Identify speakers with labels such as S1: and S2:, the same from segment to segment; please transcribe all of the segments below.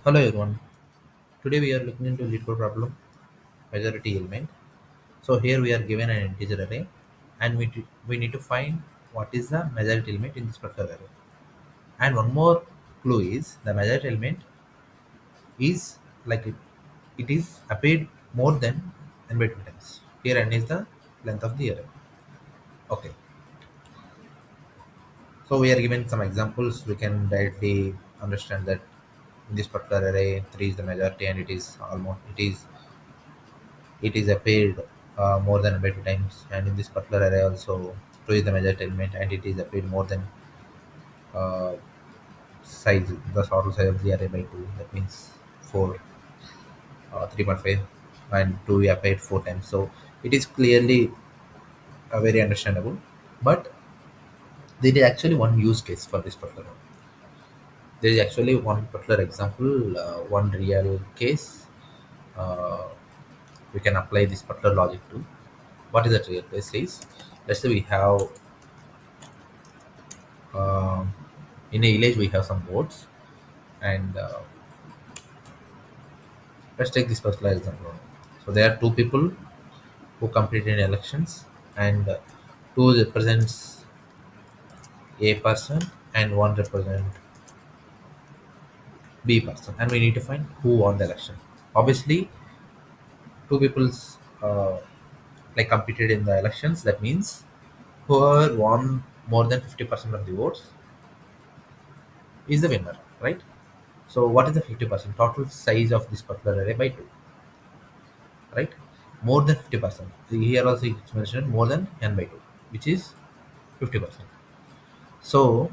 S1: Hello everyone. Today we are looking into LeetCode problem majority element. So here we are given an integer array and we need to find what is the majority element in this particular array. And one more clue is the majority element is it is appeared more than n by 2 times. Here n is the length of the array. Okay. So we are given some examples. We can directly understand that in this particular array 3 is the majority and it is appeared more than by 2 times, and in this particular array also 2 is the majority element and it is appeared more than uh, size the total size of the array by 2, that means 4, 3.5, and 2 appeared 4 times. So it is clearly very understandable, but there is actually one use case for this particular one. There is actually one particular example, one real case. uh, we can apply this particular logic to. What is that real case is, let's say we have um, in a village we have some votes, and let's take this particular example. So there are two people who completed in elections, and two represents a person and one represent b person, and we need to find who won the election. Obviously two people's competed in the elections, that means whoever won more than 50% of the votes is the winner, right? So what is the 50% total size of this particular array by 2, right? More than 50%. Here also it's mentioned more than n by 2, which is 50%. So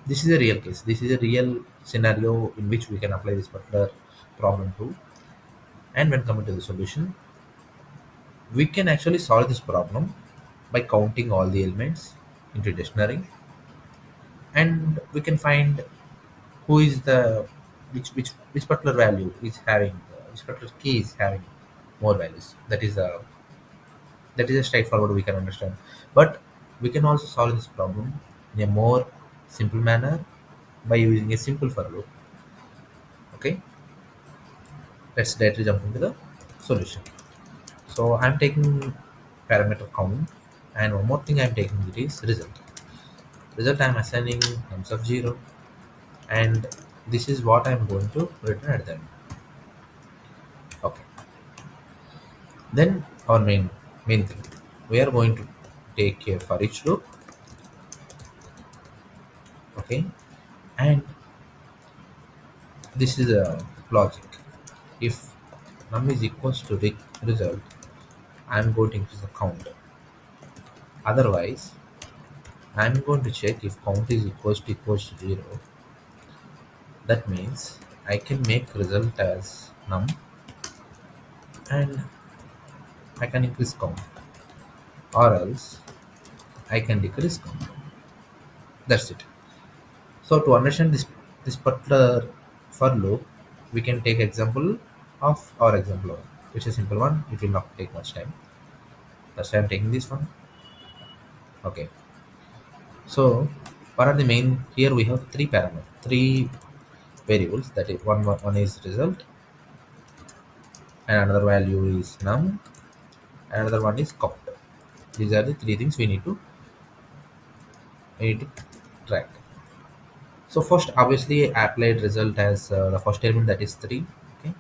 S1: this is a real case. This is a real scenario in which we can apply this particular problem to. And when coming to the solution, we can actually solve this problem by counting all the elements into dictionary, and we can find who is the which particular value is having which particular key is having more values. That is a straightforward, we can understand, but we can also solve this problem in a more simple manner by using a simple for loop. Okay, let's directly jump into the solution. So I'm taking parameter count, and one more thing I'm taking, it is result I'm assigning nums of 0, and this is what I'm going to return at the end. Okay, then our main thing, we are going to take a for each loop. Okay, and this is a logic. If num is equals to result, I'm going to increase the count. Otherwise, I'm going to check if count is equals to 0. That means I can make result as num and I can increase count, or else I can decrease count. That's it. So to understand this particular for loop, we can take example of our example one, which is a simple one. It will not take much time. That's why I'm taking this one. Okay. So what are the main? Here we have three parameters, three variables. That is one is result, and another value is num, and another one is count. These are the three things we need to track. So first, obviously, I applied result as the first element, that is 3. Okay,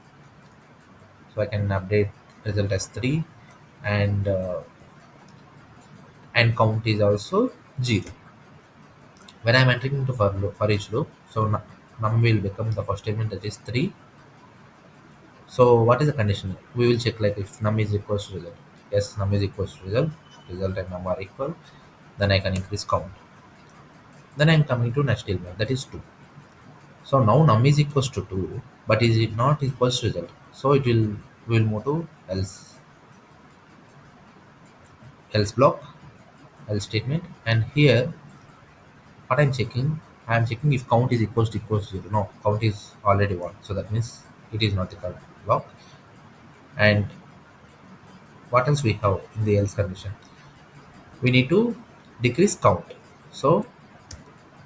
S1: so I can update result as 3, and count is also 0. When I'm entering into for each loop, so num will become the first element, that is 3. So what is the condition? We will check like if num is equals to result. Yes, num is equals to result. Result and num are equal. Then I can increase count. Then I'm coming to next element, that is 2. So now num is equals to 2, but is it not equals to result? So will move to else block, else statement, and here what I'm checking if count is equals to 0. No, count is already 1, so that means it is not the current block. And what else we have in the else condition? We need to decrease count. So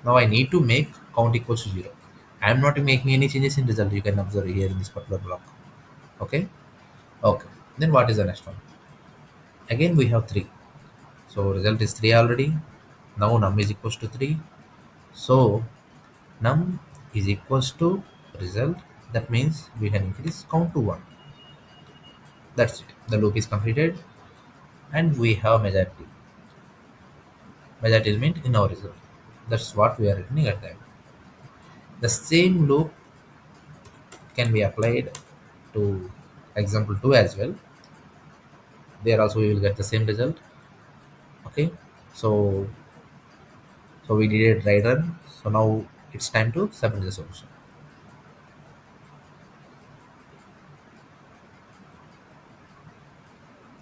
S1: now I need to make count equals to 0, I'm not making any changes in result. You can observe here in this particular block. Okay. Okay. Then what is the next one? Again we have 3. So result is 3 already. Now num is equals to 3. So num is equals to result. That means we can increase count to 1. That's it. The loop is completed and we have majority. Majority element in our result. That's what we are returning at that. The same loop can be applied to example 2 as well. There also we will get the same result. Okay. So we did a dry run. So now it's time to submit the solution.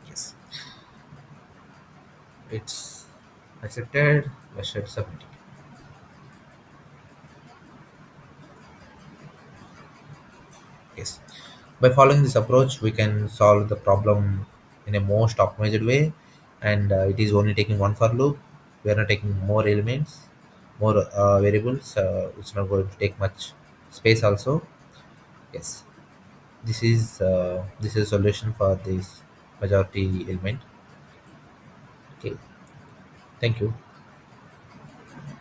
S1: Yes. It's accepted. I should submit it. Yes. By following this approach, we can solve the problem in a most optimized way, and it is only taking one for loop. We are not taking more elements, more variables. It's not going to take much space. Also, yes, this is solution for this majority element. Okay, thank you.